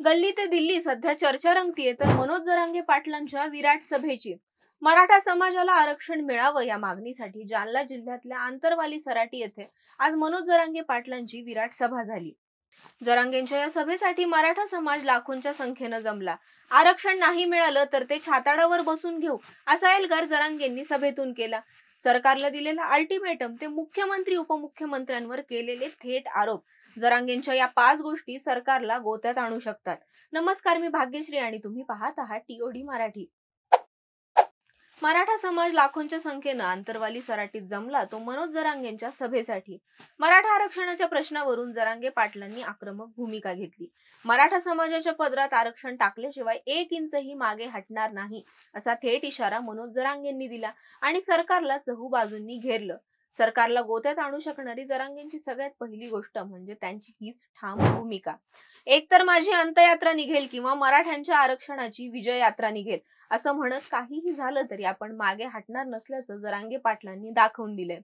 गल्ली ते दिल्ली सध्या चर्चा रंगतीये तर मनोज जरांगे पाटलांच्या विराट सभेची. मराठा समाजाला आरक्षण मिळावं या मागणीसाठी जालना जिल्ह्यातल्या आंतरवाली सराटी येथे आज मनोज जरांगे पाटलांची विराट सभा झाली. जरांगेंच्या या सभेसाठी मराठा समाज लाखोंच्या संख्येनं जमला. आरक्षण नाही मिळालं तर ते छाताडावर बसून घेऊ असा एल्गार जरांगेंनी सभेतून केला. सरकारला दिलेला अल्टिमेटम ते मुख्यमंत्री उपमुख्यमंत्र्यांवर केलेले थेट आरोप. जरांगेंच्या या 5 गोष्टी सरकारला गोत्यात आणू शकतात. नमस्कार, मी भाग्यश्री आणि तुम्ही पाहत आहात टीओडी मराठी. मराठा समाज लाखोंच्या संख्येनं आंतरवाली सराटीत जमला तो मनोज जरांगेंच्या सभेसाठी. मराठा आरक्षणाच्या प्रश्नावरून जरांगे पाटलांनी आक्रमक भूमिका घेतली. मराठा समाजाच्या पदरात आरक्षण टाकल्याशिवाय 1 इंचही मागे हटणार नाही असा थेट इशारा मनोज जरांगेंनी दिला आणि सरकारला चहूबाजूंनी घेरलं. सरकारला गोत्यात आणू शकणारी जरांगेंची सगळ्यात पहिली गोष्ट म्हणजे त्यांची हीच ठाम भूमिका. एकतर माझी अंतयात्रा निघेल किंवा मराठ्यांच्या आरक्षणाची विजय यात्रा निघेल असं म्हणत काहीही झालं तरी आपण मागे हटणार नसल्याचं जरांगे पाटलांनी दाखवून दिलंय.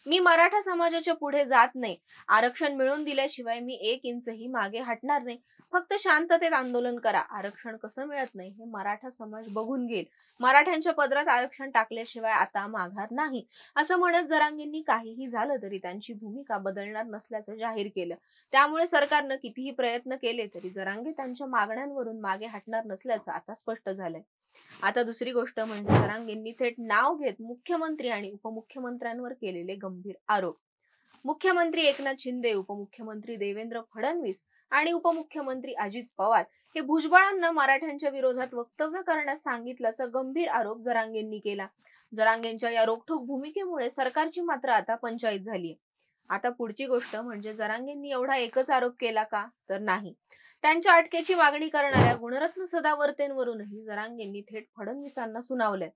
मी मराठा समाजाच्या पुढे जात नाही. आरक्षण मिळवून दिल्याशिवाय मी 1 इंचही मागे हटणार नाही. फक्त शांततेत आंदोलन करा. आरक्षण कसं मिळत नाही हे मराठा समाज बघून घेईल. मराठ्यांच्या पदरात आरक्षण टाकल्याशिवाय आता माघार नाही असं म्हणत जरांगेंनी काहीही झालं तरी त्यांची भूमिका बदलणार नसल्याचं जाहीर केलं. त्यामुळे सरकारनं कितीही प्रयत्न केले तरी जरांगे त्यांच्या मागण्यांवरून मागे हटणार नसल्याचं आता स्पष्ट झालंय. आता दुसरी गोष्ट म्हणजे जरांगेंनी थेट नाव घेत मुख्यमंत्री आणि उपमुख्यमंत्र्यांवर केलेले गंभीर आरोप. मुख्यमंत्री एकनाथ शिंदे, उपमुख्यमंत्री देवेंद्र फडणवीस आणि उपमुख्यमंत्री अजित पवार हे भुजबळांना मराठ्यांच्या विरोधात वक्तव्य करण्यास सांगितल्याचा गंभीर आरोप जरांगेंनी केला. जरांगेंच्या या रोखठोक भूमिकेमुळे सरकारची मात्र आता पंचायत झालीय. आता पुढची गोष्ट म्हणजे जरांगेंनी एवढा एकच आरोप केला का? तर नाही. त्यांच्या अटकेची मागणी करणाऱ्या गुणरत्न सदावर्तेंवरूनही जरांगेंनी थेट फडणवीसांना सुनावलंय.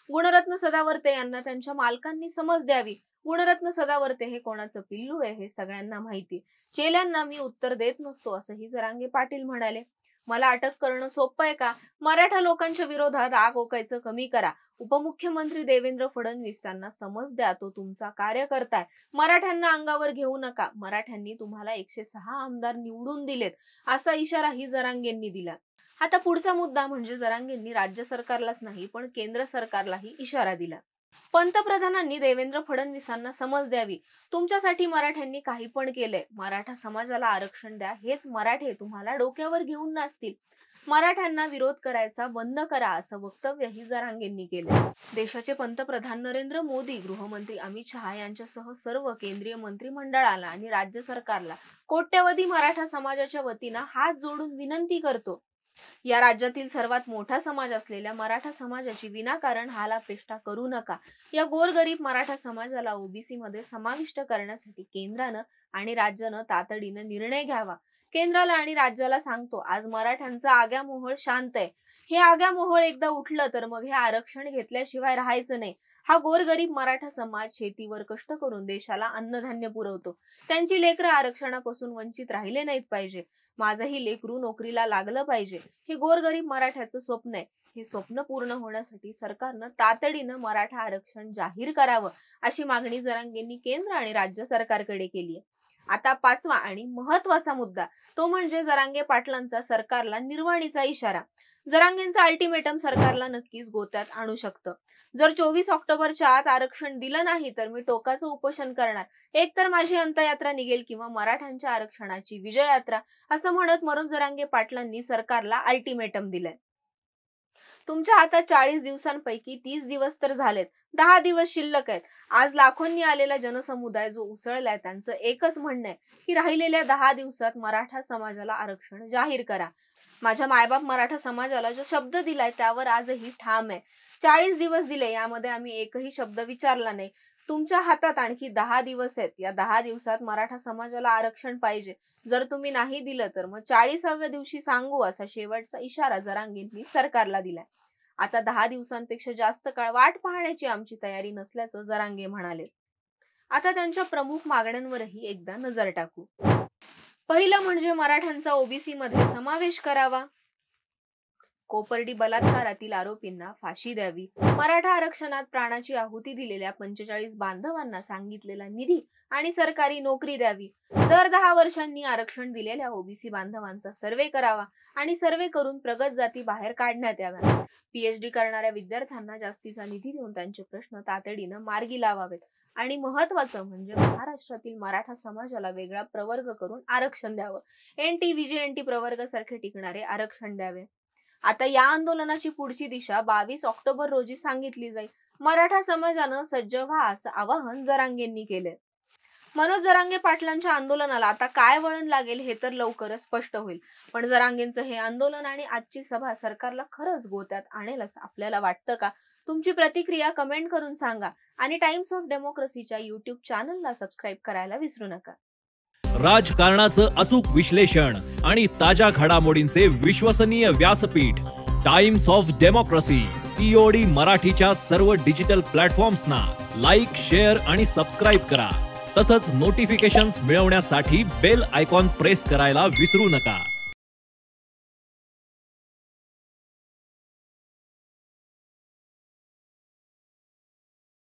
गुणरत्न सदावर्ते यांना त्यांच्या मालकांनी समज द्यावी. गुणरत्न सदावर्ते हे कोणाचं पिल्लू आहे हे सगळ्यांना माहिती. चेल्यांना मी उत्तर देत नसतो असंही जरांगे पाटील म्हणाले. मला अटक करणं सोपं आहे का? मराठा लोकांच्या विरोधात आग ओकायचं कमी करा. उपमुख्यमंत्री देवेंद्र फडणवीस त्यांना समज द्या, तो तुमचा कार्यकर्ता आहे. मराठ्यांना अंगावर घेऊ नका. मराठ्यांनी तुम्हाला 106 आमदार निवडून दिलेत असा इशाराही जरांगेंनी दिला. आता पुढचा मुद्दा म्हणजे जरांगेंनी राज्य सरकारलाच नाही पण केंद्र सरकारलाही इशारा दिला. पंतप्रधानांनी देवेंद्र फडणवीसांना समज द्यावी. तुमच्यासाठी मराठ्यांनी काही पण केलंय. मराठा समाजाला आरक्षण द्या. हेच मराठे तुम्हाला डोक्यावर घेऊन नाचतील. मराठ्यांना विरोध करायचा बंद करा असं वक्तव्यही जरांगेंनी केलं. देशाचे पंतप्रधान नरेंद्र मोदी, गृहमंत्री अमित शहा यांच्यासह सर्व केंद्रीय मंत्रिमंडळाला आणि राज्य सरकारला कोट्यवधी मराठा समाजाच्या वतीनं हात जोडून विनंती करतो. या राज्यातील सर्वात मोठा समाज असलेल्या मराठा समाजाची विनाकारण हालापेष्टा करू नका. या गोरगरीब मराठा समाजाला ओबीसी मध्ये समाविष्ट करण्यासाठी केंद्रानं आणि राज्यानं तातडीनं निर्णय घ्यावा. केंद्राला आणि राज्याला सांगतो, आज मराठ्यांचं आग्या मोहोळ शांत आहे. हे आग्या मोहोळ एकदा उठलं तर मग हे आरक्षण घेतल्याशिवाय राहायचं नाही. हा गोरगरीब मराठा समाज शेतीवर कष्ट करून देशाला अन्नधान्य पुरवतो. त्यांची लेकरं आरक्षणापासून वंचित राहिले नाहीत पाहिजे. माझंही लेकरू नोकरीला लागलं पाहिजे. हे गोरगरीब मराठ्याचं स्वप्न आहे. हे स्वप्न पूर्ण होण्यासाठी सरकारनं तातडीनं मराठा आरक्षण जाहीर करावं अशी मागणी जरांगेंनी केंद्र आणि राज्य सरकारकडे केली आहे. आता 5वा आणि महत्वाचा मुद्दा तो म्हणजे जरांगे पाटलांचा सरकारला निर्वाणीचा इशारा. जरांगेंचा अल्टिमेटम सरकारला नक्कीच गोत्यात आणू शकतं. जर 24 ऑक्टोबरच्या आत आरक्षण दिलं नाही तर मी टोकाचं उपोषण करणार. एकतर माझी अंतयात्रा निघेल किंवा मराठ्यांच्या आरक्षणाची विजय यात्रा असं म्हणत मनोज जरांगे पाटलांनी सरकारला अल्टिमेटम दिलंय. तुमच्या हातात 40 दिवसांपैकी 30 दिवस तर झालेत. 10 दिवस शिल्लक आहेत. आज लाखोंनी आलेला जनसमुदाय जो उसळलाय त्यांचं एकच म्हणणं आहे की राहिलेल्या 10 दिवसात मराठा समाजाला आरक्षण जाहीर करा. माझ्या मायबाप मराठा समाजाला जो शब्द दिलाय त्यावर आजही ठाम आहे. 40 दिवस दिले, यामध्ये आम्ही एकही शब्द विचारला नाही. तुमच्या हातात आणखी 10 दिवस आहेत. या 10 दिवसात मराठा समाजाला आरक्षण पाहिजे. जर तुम्ही नाही दिलं तर मग 40व्या दिवशी सांगू असा शेवटचा इशारा जरांगेंनी सरकारला दिलाय. आता 10 दिवसांपेक्षा जास्त काळ वाट पाहण्याची आमची तयारी नसल्याचं जरांगे म्हणाले. आता त्यांच्या प्रमुख मागण्यांवरही एकदा नजर टाकू. पहिलं म्हणजे मराठ्यांचा ओबीसी मध्ये समावेश करावा. कोपर्डी बलात्कारातील आरोपींना फाशी द्यावी, मराठा आरक्षणात प्राणाची आहुती दिलेल्या 45 बांधवांना सांगितलेला निधी आणि सरकारी नोकरी द्यावी, दर 10 वर्षांनी आरक्षण दिलेल्या ओबीसी बांधवांचा सर्वे करावा आणि सर्वे करून प्रगत जाती बाहेर काढण्यात याव्या, पीएचडी करणाऱ्या विद्यार्थ्यांना जास्तीचा निधी देऊन त्यांचे प्रश्न तातडीनं मार्गी लावावेत आणि महत्त्वाचं म्हणजे महाराष्ट्रातील मराठा समाजाला वेगळा प्रवर्ग करून आरक्षण द्यावं, एनटी, व्हीजेएनटी प्रवर्ग सारखे टिकणारे आरक्षण द्यावे. आता या आंदोलनाची पुढची दिशा 22 ऑक्टोबर रोजी सांगितली जाईल. मराठा समाजानं सज्ज व्हा असं आवाहन जरांगेंनी केलंय. मनोज जरांगे पाटलांच्या आंदोलनाला आता काय वळण लागेल हे तर लवकरच स्पष्ट होईल. पण जरांगेंचं हे आंदोलन आणि आजची सभा सरकारला खरंच गोत्यात आणेल असं आपल्याला वाटतं का? तुमची प्रतिक्रिया कमेंट करून सांगा आणि टाइम्स ऑफ डेमोक्रेसीच्या YouTube चॅनलला सबस्क्राईब करायला विसरू नका. राजकारणाचं अचूक विश्लेषण आणि ताज्या घडामोडींचे विश्वसनीय व्यासपीठ टाइम्स ऑफ डेमोक्रेसी TOD मराठीच्या सर्व डिजिटल प्लॅटफॉर्म्सना लाईक, शेअर आणि सबस्क्राईब करा. तसंच नोटिफिकेशन्स मिळवण्यासाठी बेल आयकॉन प्रेस करायला विसरू नका.